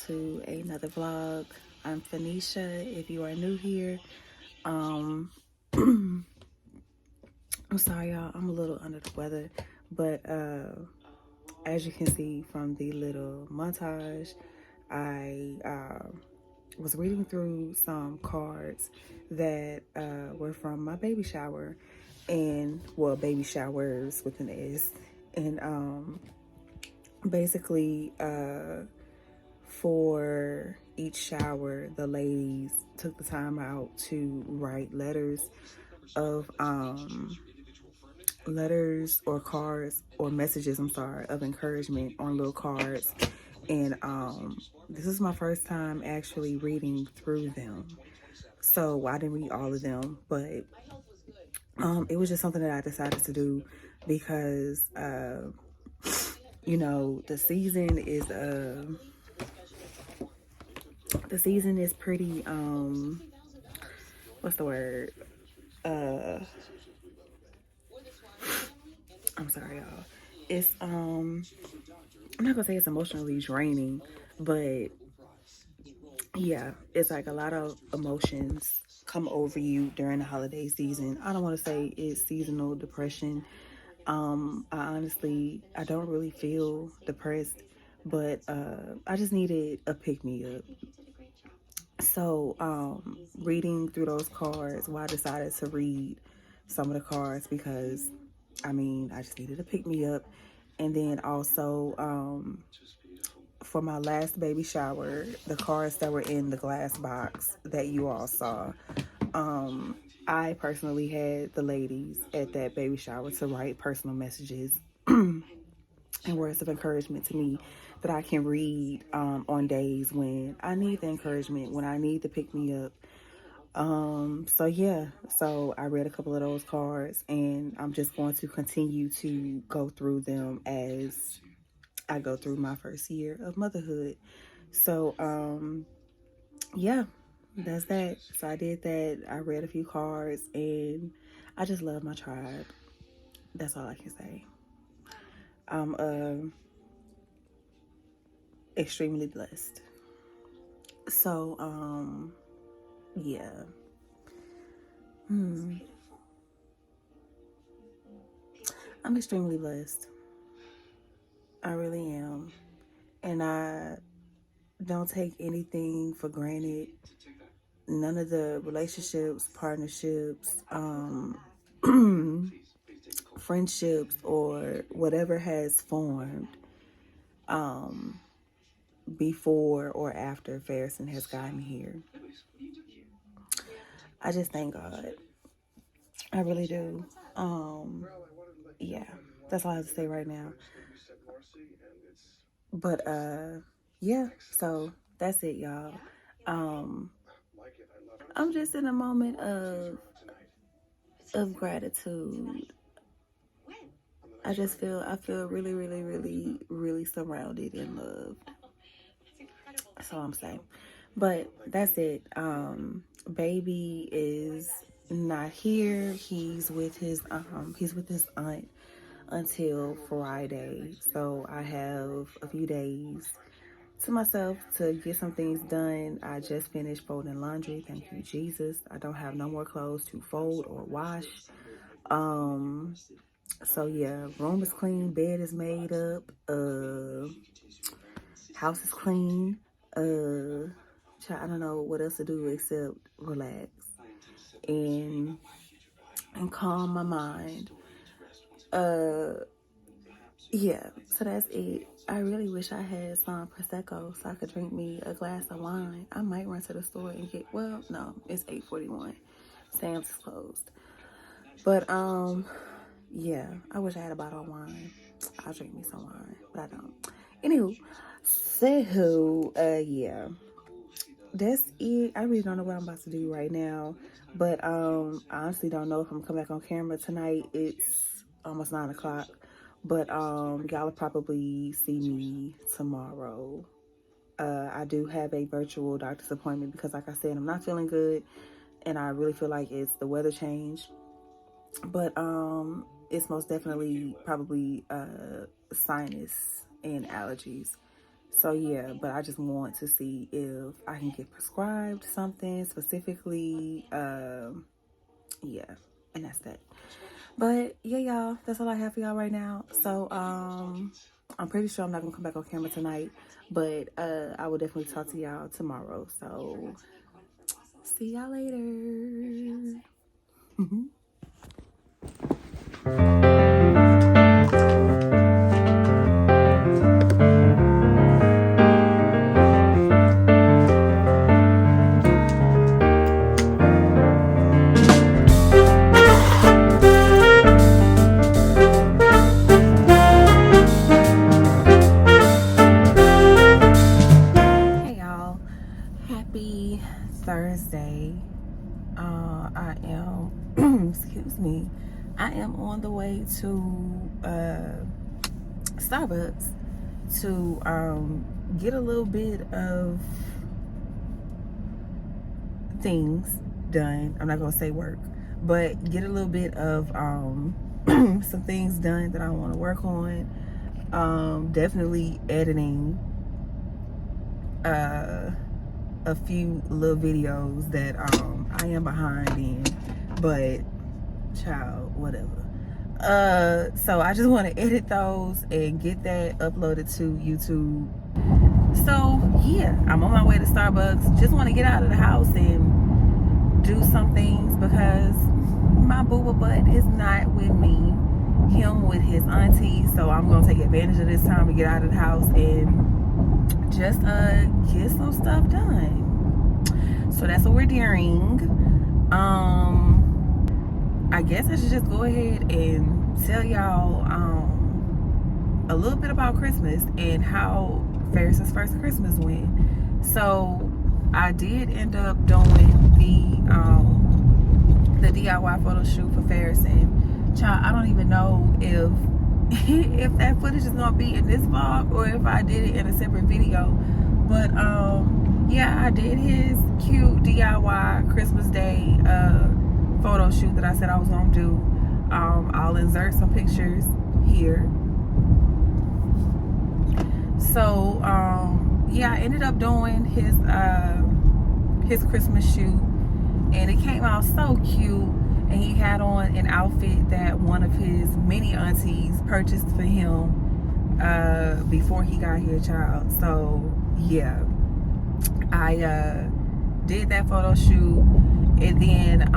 to another vlog. I'm Phoenicia. If you are new here, I'm sorry, y'all. I'm a little under the weather, but as you can see from the little montage, I was reading through some cards that were from my baby shower, and baby showers with an S, and basically for each shower, the ladies took the time out to write letters or cards or messages, of encouragement on little cards. And this is my first time actually reading through them. So I didn't read all of them, but it was just something that I decided to do because the season is pretty what's the word? I'm sorry, y'all. It's I'm not gonna say it's emotionally draining, but yeah, it's like a lot of emotions come over you during the holiday season. I don't want to say it's seasonal depression. I don't really feel depressed, but I just needed a pick me up. So, reading through those cards, I decided to read some of the cards because, I just needed to pick me up. And then also, for my last baby shower, the cards that were in the glass box that you all saw, I personally had the ladies at that baby shower to write personal messages and words of encouragement to me that I can read on days when I need the encouragement, when I need to pick me up. So I read a couple of those cards, and I'm just going to continue to go through them as I go through my first year of motherhood. So yeah, that's that. So I did that. I read a few cards, and I just love my tribe. That's all I can say. I'm extremely blessed. So yeah. I'm extremely blessed. I really am. And I don't take anything for granted. None of the relationships, partnerships, friendships, or whatever has formed before or after Farrison has gotten here. I just thank God. I really do. Yeah, that's all I have to say right now. But yeah, so that's it, y'all. I'm just in a moment of gratitude. I feel really, really, really, really surrounded and loved. That's all I'm saying. But that's it. Baby is not here. He's with his aunt until Friday. So I have a few days to myself to get some things done. I just finished folding laundry. Thank you, Jesus. I don't have no more clothes to fold or wash. So yeah, room is clean, bed is made up, house is clean. I don't know what else to do except relax and calm my mind. Yeah, so that's it. I really wish I had some Prosecco so I could drink me a glass of wine. I might run to the store and get, no, it's 8:41. Sam's is closed. But, yeah, I wish I had a bottle of wine. I'll drink me some wine, but I don't. Anywho, yeah. That's it. I really don't know what I'm about to do right now. But, I honestly don't know if I'm coming back on camera tonight. It's almost 9 o'clock. But y'all will probably see me tomorrow. I do have a virtual doctor's appointment because, like I said, I'm not feeling good, and I really feel like it's the weather change. But it's most definitely probably sinus and allergies. So yeah, but I just want to see if I can get prescribed something specifically. Yeah, and that's that. But yeah, y'all, that's all I have for y'all right now. So I'm pretty sure I'm not gonna come back on camera tonight, but I will definitely talk to y'all tomorrow. So see y'all later. Hey y'all, happy Thursday. I am excuse me, I am on the way to Starbucks to get a little bit of things done. I'm not gonna say work, but get a little bit of some things done that I want to work on. Definitely editing a few little videos that I am behind in, but child, whatever. So I just want to edit those and get that uploaded to YouTube. So yeah, I'm on my way to Starbucks. Just want to get out of the house and do some things because my booba butt is not with me. Him with his auntie. So I'm gonna take advantage of this time to get out of the house and just get some stuff done. So that's what we're doing. I guess I should just go ahead and tell y'all a little bit about Christmas and how Ferris's first Christmas went. So I did end up doing the DIY photo shoot for Ferris, and child, I don't even know if if that footage is gonna be in this vlog or if I did it in a separate video. But yeah, I did his cute DIY Christmas Day photo shoot that I said I was gonna do. I'll insert some pictures here. So yeah, I ended up doing his Christmas shoot, and it came out so cute. And he had on an outfit that one of his many aunties purchased for him before he got here, child. So yeah, I did that photo shoot, and then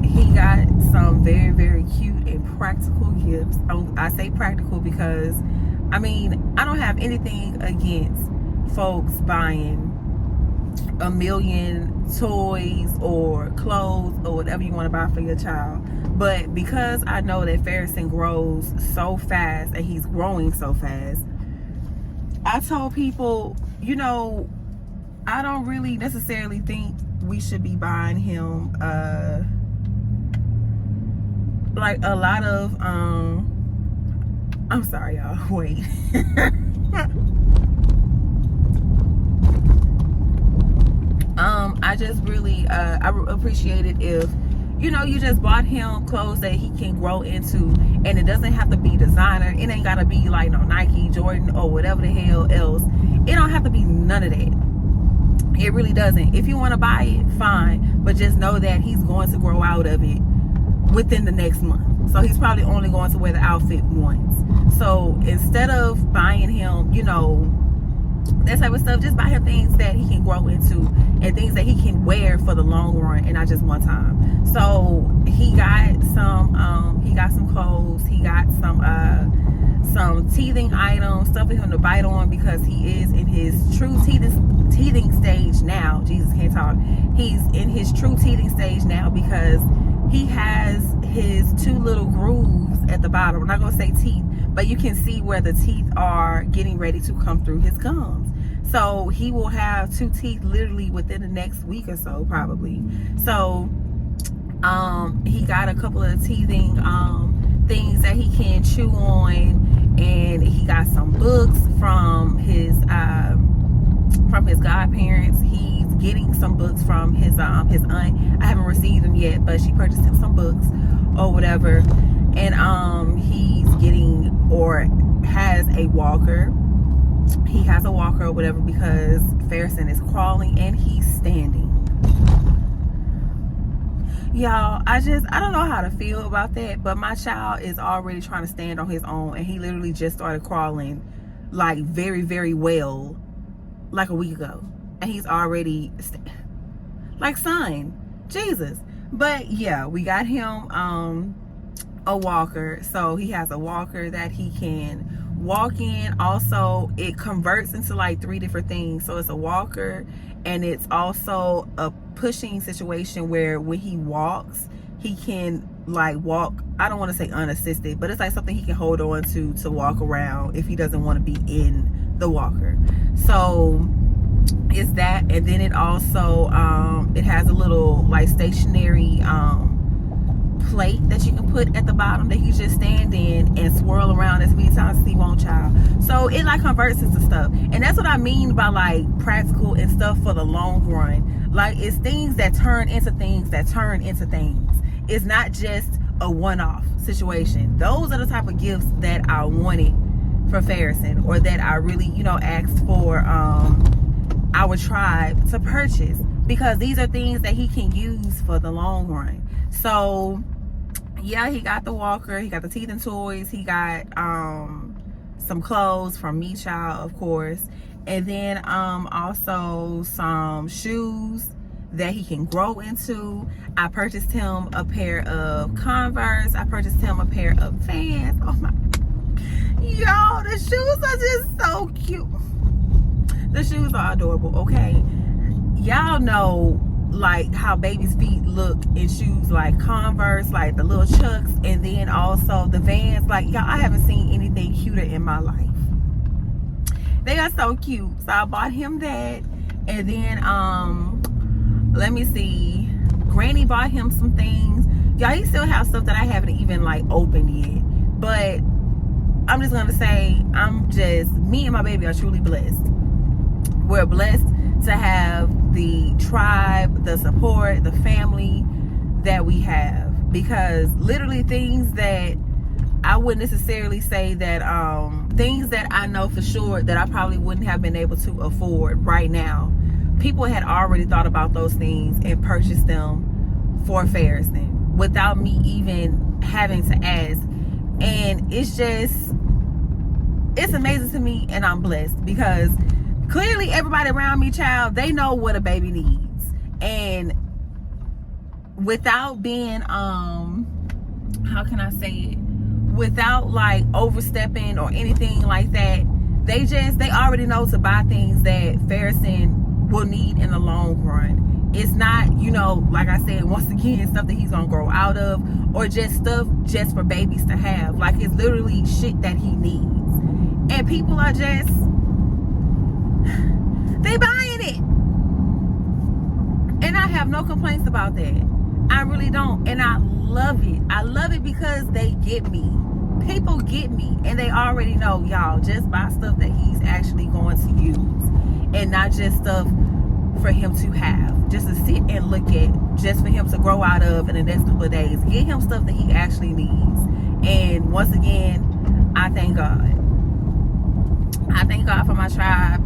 he got some very, very cute and practical gifts. I say practical because I mean, I don't have anything against folks buying a million toys or clothes or whatever you want to buy for your child, but because I know that Ferrison grows so fast and he's growing so fast, I told people, you know, I don't really necessarily think we should be buying him like a lot of I'm sorry y'all, wait. I just really I appreciate it if, you know, you just bought him clothes that he can grow into, and it doesn't have to be designer. It ain't gotta be like no Nike, Jordan, or whatever the hell else. It don't have to be none of that. It really doesn't. If you want to buy it, fine, but just know that he's going to grow out of it within the next month. So he's probably only going to wear the outfit once. So instead of buying him, you know, that type of stuff, just buy him things that he can grow into and things that he can wear for the long run and not just one time. So he got some clothes, he got some teething items, stuff for him to bite on, because he is in his true teething stage now. Jesus, can't talk. He's in his true teething stage now because he has his two little grooves at the bottom. I'm not gonna say teeth, but you can see where the teeth are getting ready to come through his gums. So he will have two teeth literally within the next week or so, probably. So he got a couple of teething things that he can chew on, and he got some books from his godparents. He's getting some books from his aunt. I haven't received them yet, but she purchased him some books or whatever. And he's getting, or has, a walker. he has a walker or whatever because Farrison is crawling and he's standing. Y'all, I don't know how to feel about that, but my child is already trying to stand on his own, and he literally just started crawling like very, very well like a week ago, and he's already like, son, Jesus. But yeah, we got him a walker. So he has a walker that he can walk in. Also, it converts into like 3 different things. So it's a walker, and it's also a pushing situation where when he walks, he can like walk, I don't want to say unassisted, but it's like something he can hold on to walk around if he doesn't want to be in the walker. So it's that. And then it also it has a little like stationary plate that you can put at the bottom that you just stand in and swirl around as many times as you want, child. So it like converts into stuff, and that's what I mean by like practical and stuff for the long run. Like, it's things that turn into things that turn into things. It's not just a one-off situation. Those are the type of gifts that I wanted for Farrison, or that I really, you know, asked for our tribe to purchase, because these are things that he can use for the long run. So yeah, he got the walker, he got the teeth and toys, he got some clothes from me, child, of course, and then also some shoes that he can grow into. I purchased him a pair of Converse. I purchased him a pair of Vans. Oh my, y'all, the shoes are just so cute. The shoes are adorable, okay? Y'all know like how babies' feet look in shoes like Converse, like the little Chucks, and then also the Vans. Like, y'all, I haven't seen anything cuter in my life. They are so cute. So I bought him that. And then let me see, Granny bought him some things. Y'all, he still have stuff that I haven't even like opened yet. But I'm just gonna say, me and my baby are truly blessed. We're blessed to have the tribe, the support, the family that we have, because literally things that I wouldn't necessarily say that things that I know for sure that I probably wouldn't have been able to afford right now, people had already thought about those things and purchased them for Farrison without me even having to ask. And it's amazing to me, and I'm blessed, because clearly everybody around me, child, they know what a baby needs. And without being how can I say it, without like overstepping or anything like that, they already know to buy things that Farrison will need in the long run. It's not, you know, like I said, once again, stuff that he's gonna grow out of, or just stuff just for babies to have. Like, it's literally shit that he needs. And people are just, they buying it. And I have no complaints about that. I really don't. And I love it. I love it because they get me. People get me, and they already know, y'all, just buy stuff that he's actually going to use, and not just stuff for him to have, just to sit and look at, just for him to grow out of in the next couple of days. Get him stuff that he actually needs. And once again, I thank God. I thank God for my tribe,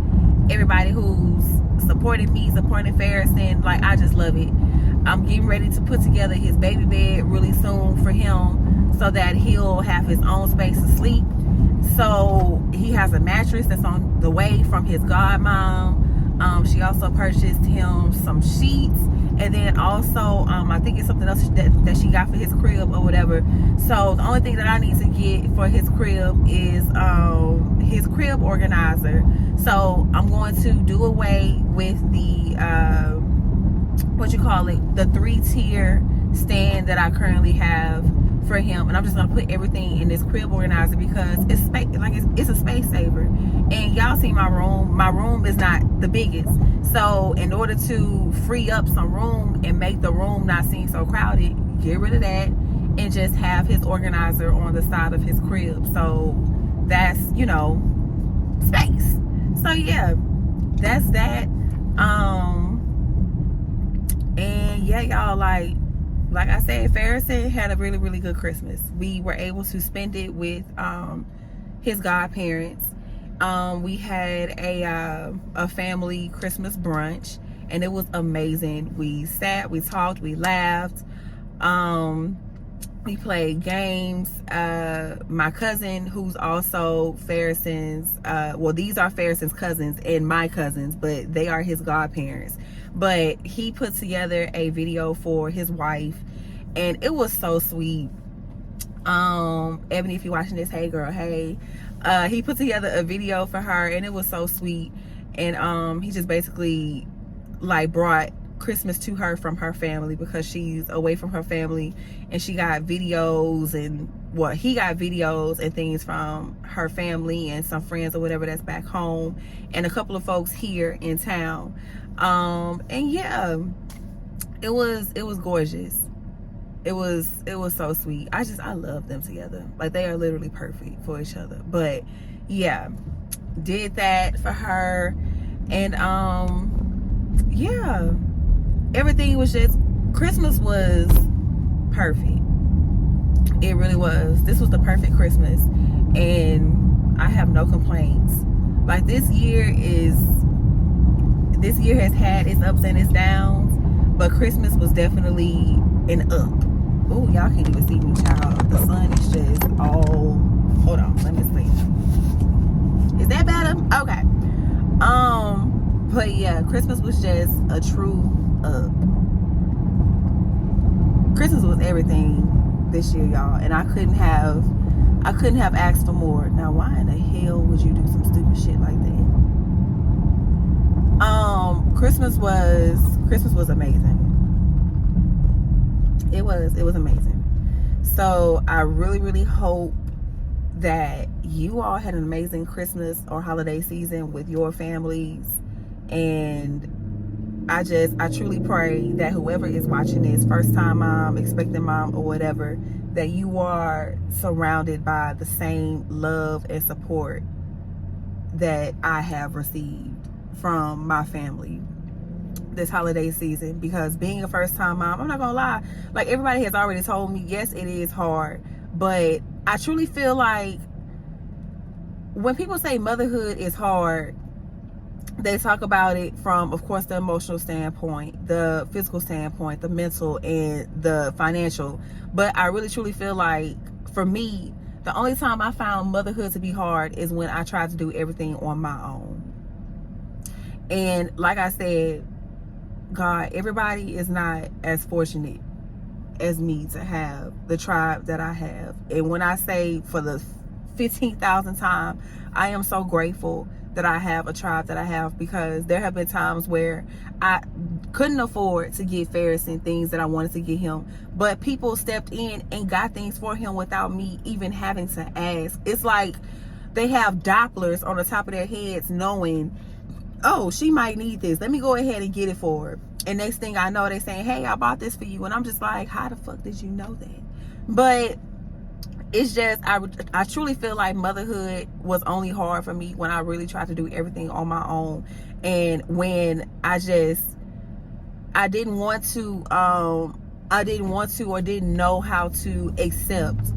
everybody who's supporting me, supporting Farrison. Like, I just love it. I'm getting ready to put together his baby bed really soon for him, so that he'll have his own space to sleep. So he has a mattress that's on the way from his godmom. She also purchased him some sheets, and then also I think it's something else that she got for his crib or whatever. So the only thing that I need to get for his crib is his crib organizer. So I'm going to do away with the the 3-tier stand that I currently have for him, and I'm just gonna put everything in this crib organizer, because it's space, like it's a space saver. And y'all see my room is not the biggest, so in order to free up some room and make the room not seem so crowded, get rid of that and just have his organizer on the side of his crib. So that's, you know, space. So yeah, that's that. And yeah, y'all, like I said, Farrison had a really, really good Christmas. We were able to spend it with his godparents, We had a family Christmas brunch, and it was amazing. We sat, we talked, we laughed. We played games. My cousin, who's also Farrison's, well, these are Farrison's cousins and my cousins, but they are his godparents. But he put together a video for his wife, and it was so sweet. Ebony, if you're watching this, hey girl, hey. He put together a video for her, and it was so sweet. And he just basically like brought Christmas to her from her family, because she's away from her family, and she got videos, and well, he got videos and things from her family and some friends or whatever that's back home, and a couple of folks here in town. And yeah, it was gorgeous. It was so sweet. I love them together. Like, they are literally perfect for each other. But yeah, did that for her. And yeah, everything was just, Christmas was perfect. It really was. This was the perfect Christmas, and I have no complaints. Like, this year has had its ups and its downs, but Christmas was definitely an up. Oh, y'all can't even see me, child. The sun is just all, hold on, let me see. Is that better? Okay. But yeah, Christmas was just a true up. Christmas was everything this year, y'all, and I couldn't have asked for more. Now, why in the hell would you do some stupid shit like that? Christmas was amazing. It was amazing. So I really hope that you all had an amazing Christmas or holiday season with your families, and I truly pray that whoever is watching this, first time mom, expecting mom, or whatever, that you are surrounded by the same love and support that I have received from my family this holiday season. Because being a first time mom, I'm not gonna lie, like, everybody has already told me, yes, it is hard, but I truly feel like when people say motherhood is hard, they talk about it from, of course, the emotional standpoint, the physical standpoint, the mental, and the financial. But I really truly feel like, for me, the only time I found motherhood to be hard is when I tried to do everything on my own. And like I said, God, everybody is not as fortunate as me to have the tribe that I have. And when I say for the 15,000th time, I am so grateful that I have a tribe that I have, because there have been times where I couldn't afford to get Farrison things that I wanted to get him, but people stepped in and got things for him without me even having to ask. It's like they have Dopplers on the top of their heads, knowing, oh, she might need this, let me go ahead and get it for her. And next thing I know, they saying, hey, I bought this for you. And I'm just like, how the fuck did you know that? But it's just, I truly feel like motherhood was only hard for me when I really tried to do everything on my own. And when I didn't want to or didn't know how to accept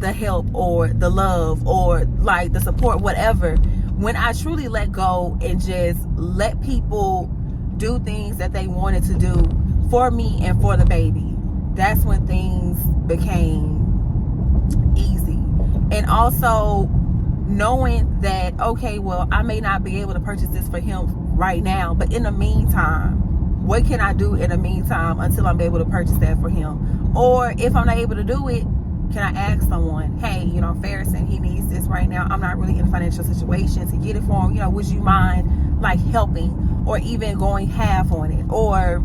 the help or the love or like the support, whatever. When I truly let go and just let people do things that they wanted to do for me and for the baby, that's when things became easy. And also knowing that, okay, well, I may not be able to purchase this for him right now, but in the meantime, what can I do in the meantime until I'm able to purchase that for him? Or if I'm not able to do it, can I ask someone, hey, Farrison, he needs this right now. I'm not really in a financial situation to get it for him. Would you mind like helping, or even going half on it, or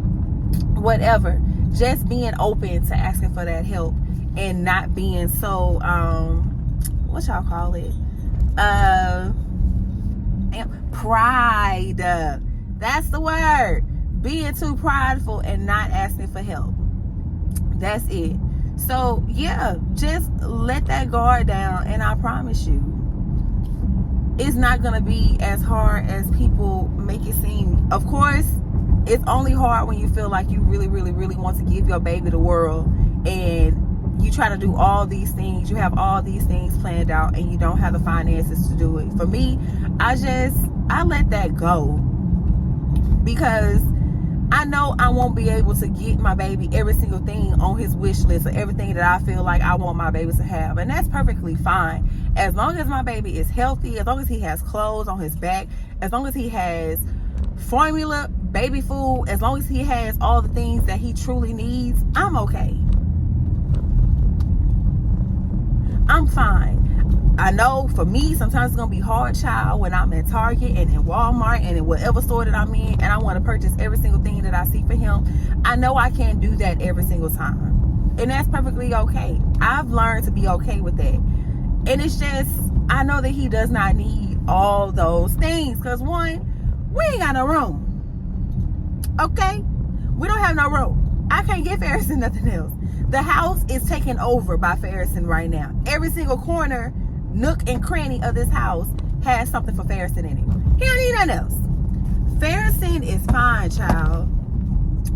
whatever? Just being open to asking for that help, and not being so, what y'all call it? Pride. That's the word. Being too prideful and not asking for help. That's it. So yeah, just let that guard down, and I promise you, it's not gonna be as hard as people make it seem. Of course, it's only hard when you feel like you really want to give your baby the world, and you try to do all these things, you have all these things planned out, and you don't have the finances to do it. For me, I let that go, because I know I won't be able to get my baby every single thing on his wish list, or everything that I feel like I want my baby to have. And that's perfectly fine. As long as my baby is healthy, as long as he has clothes on his back, as long as he has formula, baby food, as long as he has all the things that he truly needs, I'm okay. I'm fine. I know for me, sometimes it's going to be hard, child, when I'm in Target and in Walmart and in whatever store that I'm in, and I want to purchase every single thing that I see for him. I know I can't do that every single time. And that's perfectly okay. I've learned to be okay with that. And it's just, I know that he does not need all those things. Because one, we ain't got no room. Okay? We don't have no room. I can't get Farrison nothing else. The house is taken over by Farrison right now. Every single corner, nook and cranny of this house has something for Farrison in it. He don't need nothing else. Farrison is fine, child.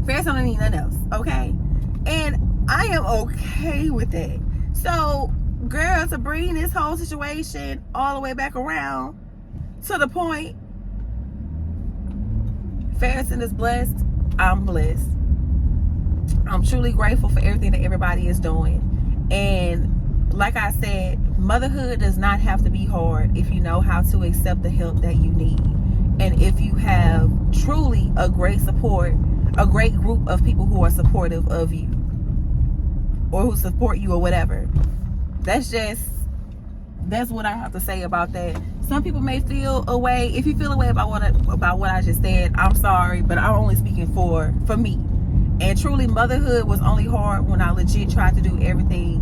Farrison don't need nothing else, okay? And I am okay with that. So, girl, to bring this whole situation all the way back around to the point, Farrison is blessed. I'm blessed. I'm truly grateful for everything that everybody is doing. And like I said, motherhood does not have to be hard if you know how to accept the help that you need. And if you have truly a great support, a great group of people who are supportive of you, or who support you, or whatever. That's what I have to say about that. Some people may feel a way. If you feel a way about what I just said, I'm sorry, but I'm only speaking for me. And truly, motherhood was only hard when I legit tried to do everything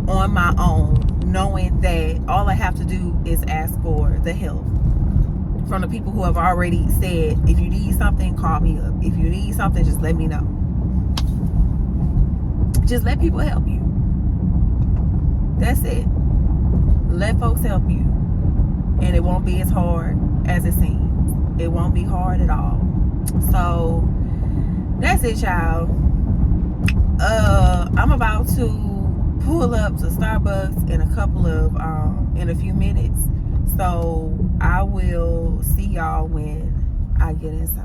on my own, knowing that all I have to do is ask for the help from the people who have already said, if you need something, call me up. If you need something, just let me know. Just let people help you. That's it. Let folks help you. And it won't be as hard as it seems. It won't be hard at all. So, that's it, y'all. I'm about to pull up to Starbucks in a few minutes. So I will see y'all when I get inside.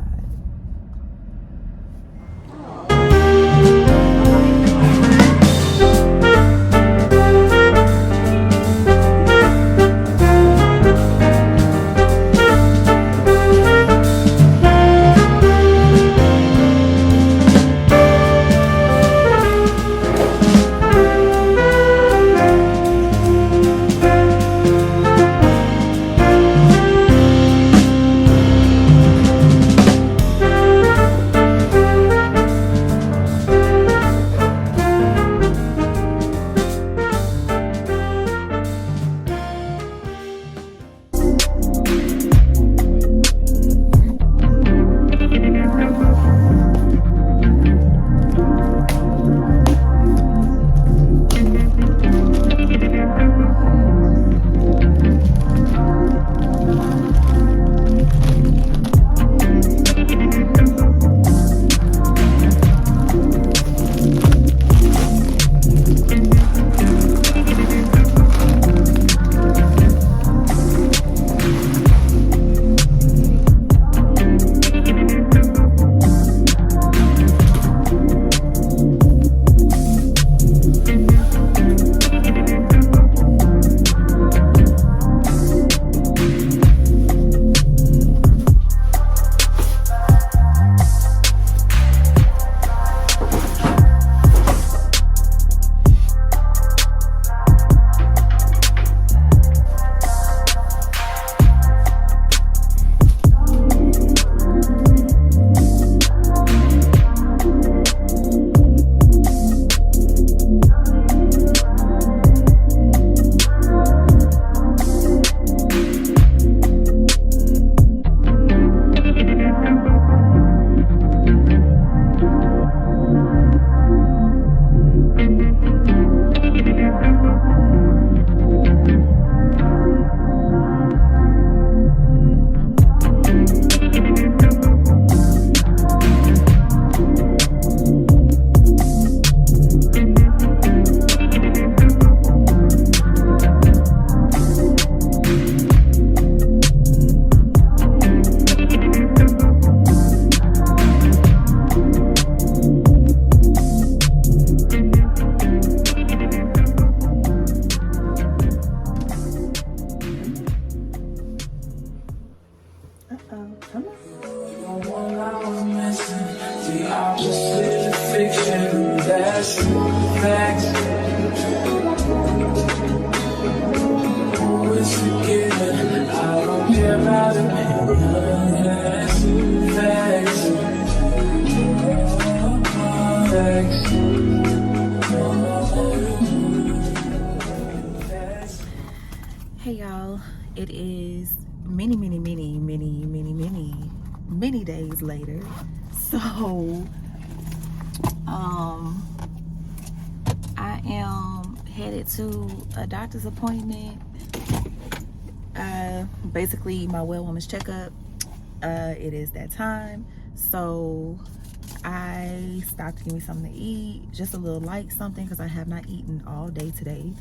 facts. Once again, I don't care about opinions. Facts. Hey y'all, it is many days later. So I am headed to a doctor's appointment. Basically my well woman's checkup. It is that time, so I stopped to give me something to eat, just a little light something, because I have not eaten all day today,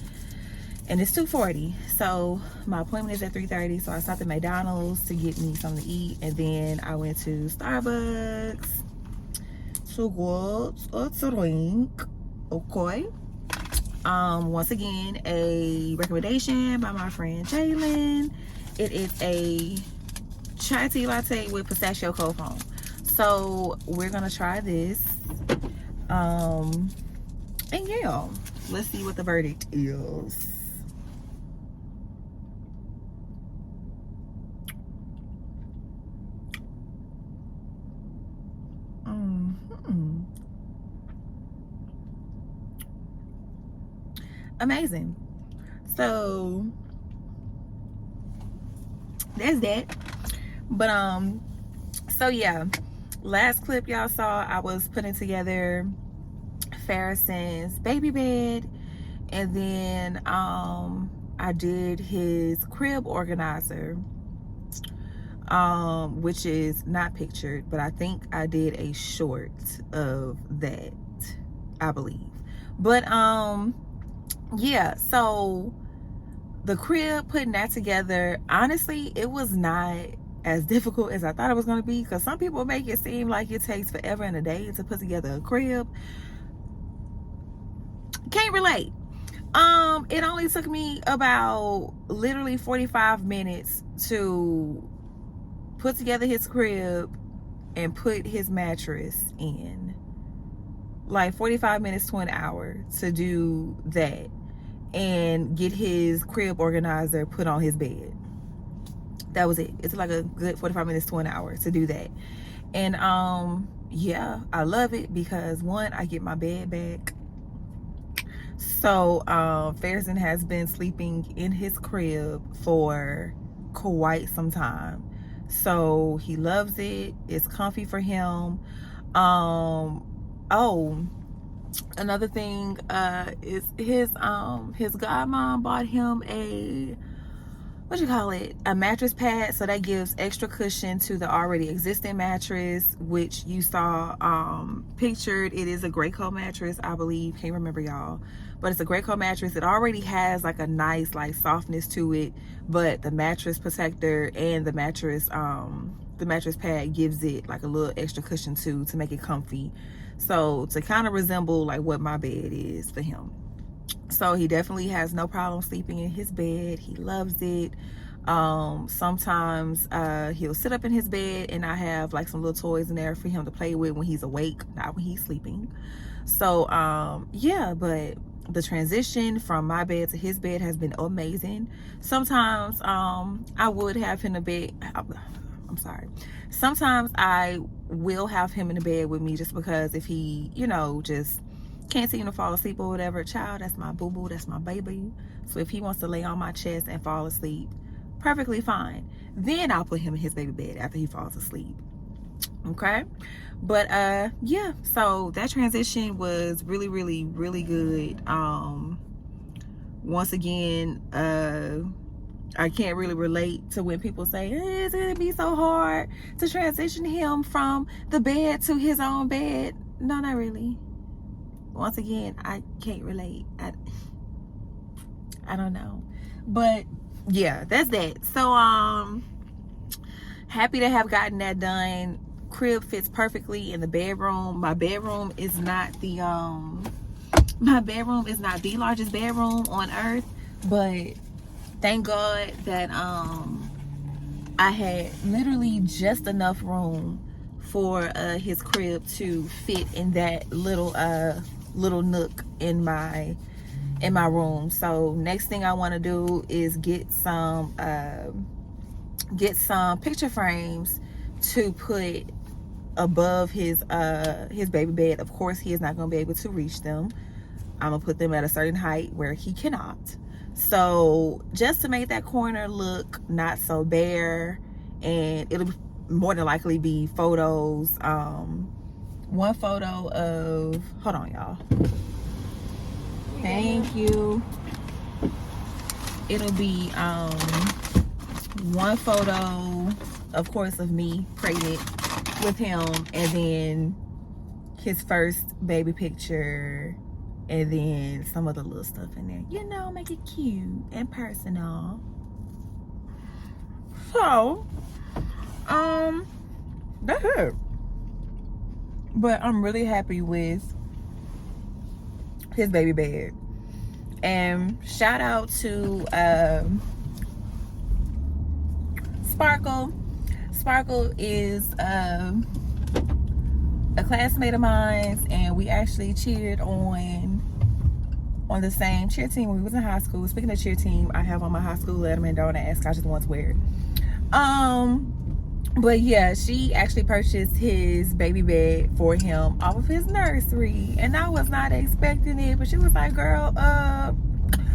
and it's 2:40. So my appointment is at 3:30, so I stopped at McDonald's to get me something to eat, and then I went to Starbucks to get a drink. Okay. Once again, a recommendation by my friend Jalen. It is a chai tea latte with pistachio cold foam. So we're gonna try this. And yeah, let's see what the verdict is. Amazing. So that's that. But so yeah, last clip y'all saw, I was putting together Farrison's baby bed, and then I did his crib organizer, which is not pictured, but I think I did a short of that, I believe. But yeah, so the crib, putting that together, honestly, it was not as difficult as I thought it was going to be, because some people make it seem like it takes forever and a day to put together a crib. Can't relate. It only took me about literally 45 minutes to put together his crib and put his mattress in. Like 45 minutes to an hour to do that and get his crib organizer put on his bed. That was it. It's like a good 45 minutes to an hour to do that. And yeah, I love it because, one, I get my bed back. So Farrison has been sleeping in his crib for quite some time, so he loves it. It's comfy for him. Oh, another thing is his godmom bought him a, a mattress pad, so that gives extra cushion to the already existing mattress, which you saw pictured. It is a Graco mattress, I believe. Can't remember, y'all, but it's a Graco mattress. It already has like a nice like softness to it, but the mattress protector and the mattress pad gives it like a little extra cushion too, to make it comfy, so to kind of resemble like what my bed is for him. So he definitely has no problem sleeping in his bed. He loves it. Sometimes he'll sit up in his bed and I have like some little toys in there for him to play with when he's awake, not when he's sleeping. So yeah, but the transition from my bed to his bed has been amazing. Sometimes I would have him in the bed. I'm sorry. Sometimes I will have him in the bed with me, just because if he, you know, just can't seem to fall asleep or whatever, child, that's my boo-boo, that's my baby. So if he wants to lay on my chest and fall asleep, perfectly fine. Then I'll put him in his baby bed after he falls asleep. Okay. But yeah, so that transition was really good. Once again, I can't really relate to when people say, hey, it's gonna be so hard to transition him from the bed to his own bed. No, not really. Once again, I can't relate. I don't know. But yeah, that's that. So happy to have gotten that done. Crib fits perfectly in the bedroom. My bedroom is not the largest bedroom on earth, but thank God that I had literally just enough room for his crib to fit in that little little nook in my room. So next thing I want to do is get some picture frames to put above his baby bed. Of course, he is not going to be able to reach them. I'm gonna put them at a certain height where he cannot. So just to make that corner look not so bare, and it'll more than likely be photos. One photo of, hold on y'all, thank you. It'll be one photo, of course, of me pregnant with him, and then his first baby picture, and then some other little stuff in there, you know, make it cute and personal. So that's it. But I'm really happy with his baby bed. And shout out to Sparkle. Sparkle is a classmate of mine, and we actually cheered on the same cheer team when we was in high school. Speaking of cheer team, I have on my high school letterman. Don't ask, I just want to wear it. But yeah, she actually purchased his baby bed for him off of his nursery, and I was not expecting it, but she was like, girl,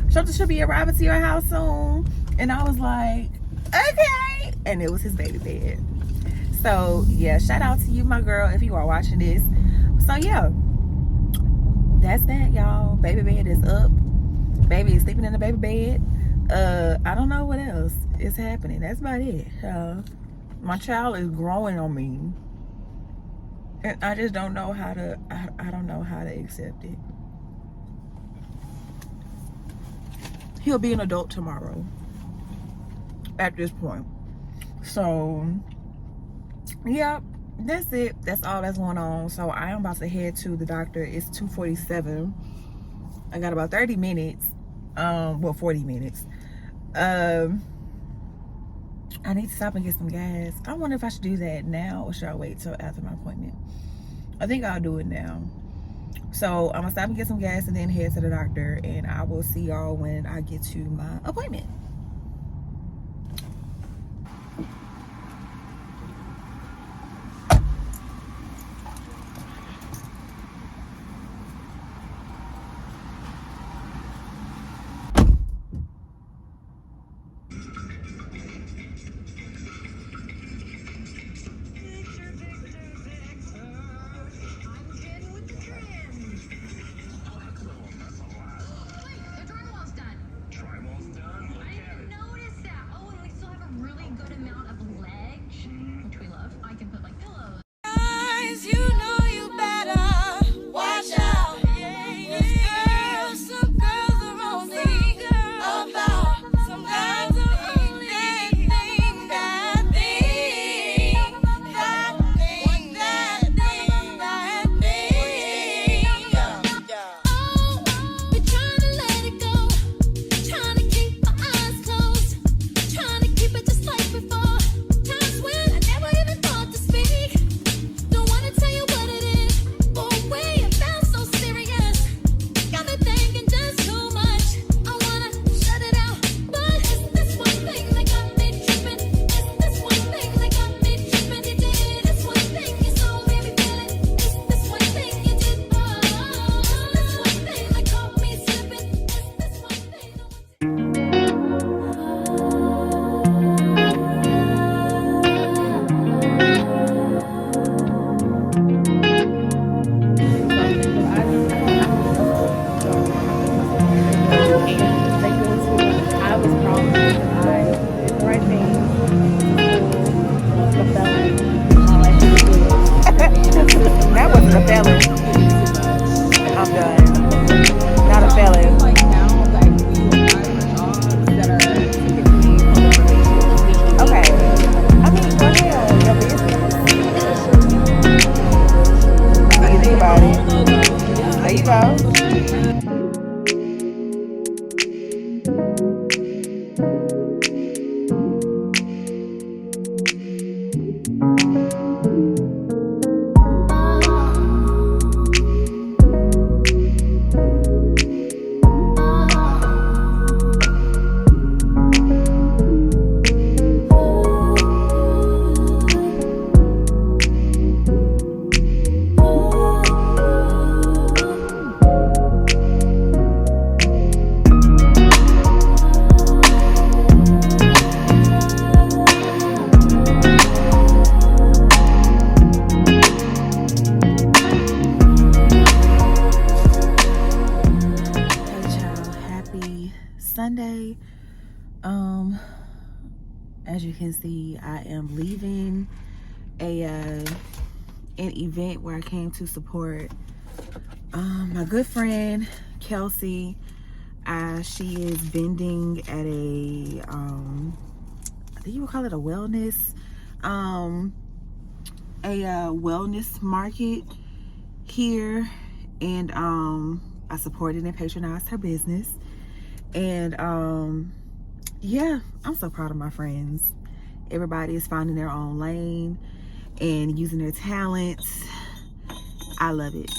something should be arriving to your house soon. And I was like, okay. And it was his baby bed. So yeah, shout out to you, my girl, if you are watching this. So yeah, that's that, y'all. Baby bed is up. Baby is sleeping in the baby bed. I don't know what else is happening. That's about it. My child is growing on me, and I just don't know how to. I don't know how to accept it. He'll be an adult tomorrow. At this point, so yeah, that's it. That's all that's going on. So I am about to head to the doctor. It's 2:47. I got about 30 minutes. Well, 40 minutes. I need to stop and get some gas. I wonder if I should do that now, or should I wait till after my appointment? I think I'll do it now. So I'm gonna stop and get some gas and then head to the doctor, and I will see y'all when I get to my appointment. Sunday. As you can see, I am leaving an event where I came to support my good friend Kelsey. She is vending at a I think you would call it a wellness wellness market here, and I supported and patronized her business. And yeah, I'm so proud of my friends. Everybody is finding their own lane and using their talents. I love it.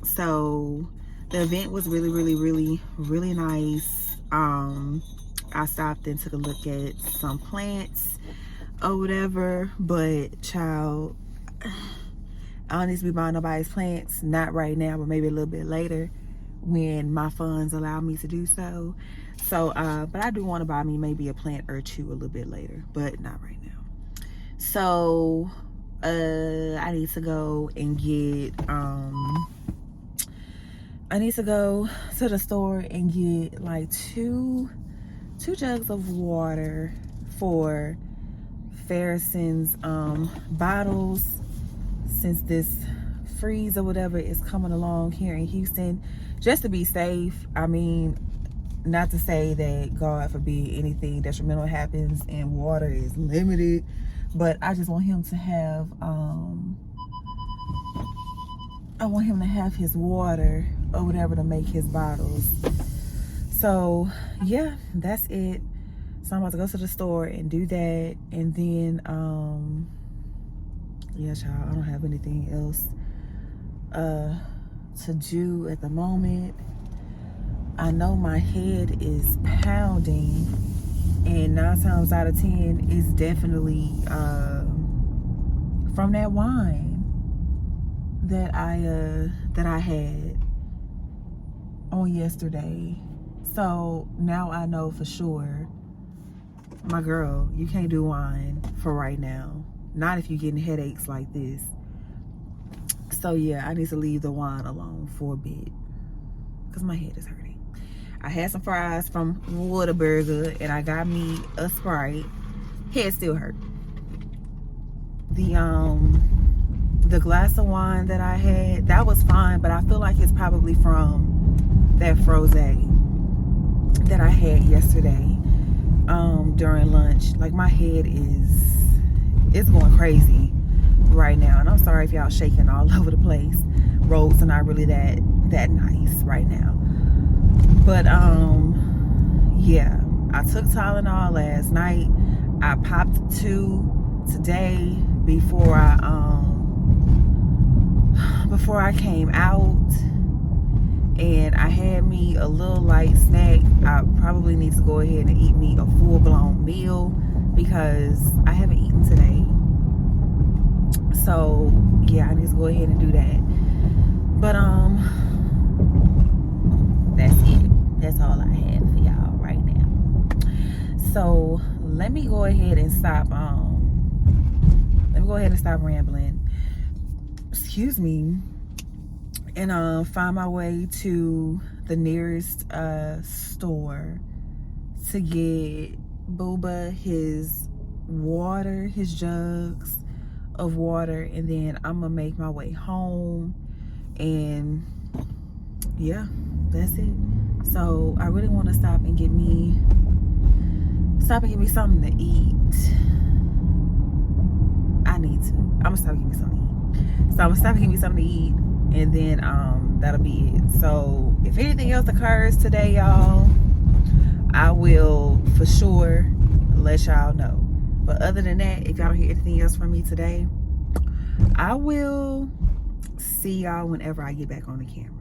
So the event was really, really, really, really nice. I stopped and took a look at some plants or whatever, but child, I don't need to be buying nobody's plants, not right now, but maybe a little bit later when my funds allow me to do so. So but I do want to buy me maybe a plant or two a little bit later, but not right now. So I need to go and get I need to go to the store and get like two jugs of water for Ferrison's bottles, since this freeze or whatever is coming along here in Houston, just to be safe. I mean, not to say that God forbid anything detrimental happens and water is limited, but I just want him to have his water or whatever to make his bottles. So yeah, that's it. So I'm about to go to the store and do that, and then yeah, child, I don't have anything else to do at the moment. I know my head is pounding, and 9 times out of 10 is definitely from that wine that I had on yesterday. So now I know for sure, my girl, you can't do wine for right now. Not if you're getting headaches like this. So yeah, I need to leave the wine alone for a bit because my head is hurting. I had some fries from Whataburger and I got me a Sprite. Head still hurt. The glass of wine that I had, that was fine, but I feel like it's probably from that frosé that I had yesterday during lunch. Like, my head it's going crazy right now, and I'm sorry if y'all shaking all over the place. Roads are not really that nice right now, but yeah, I took Tylenol last night. I popped 2 today before I came out, and I had me a little light snack. I probably need to go ahead and eat me a full-blown meal because I haven't eaten today. So yeah, I need to go ahead and do that. But that's it. That's all I have for y'all right now. So let me go ahead and stop rambling. Excuse me. And find my way to the nearest store to get Booba his water, his jugs of water, and then I'm gonna make my way home. And yeah, that's it. So I really want to stop and get me something to eat. I need to. I'm gonna stop and get me something to eat. So I'm gonna stop and get me something to eat, and then that'll be it. So if anything else occurs today, y'all, I will for sure let y'all know. But other than that, if y'all don't hear anything else from me today, I will see y'all whenever I get back on the camera.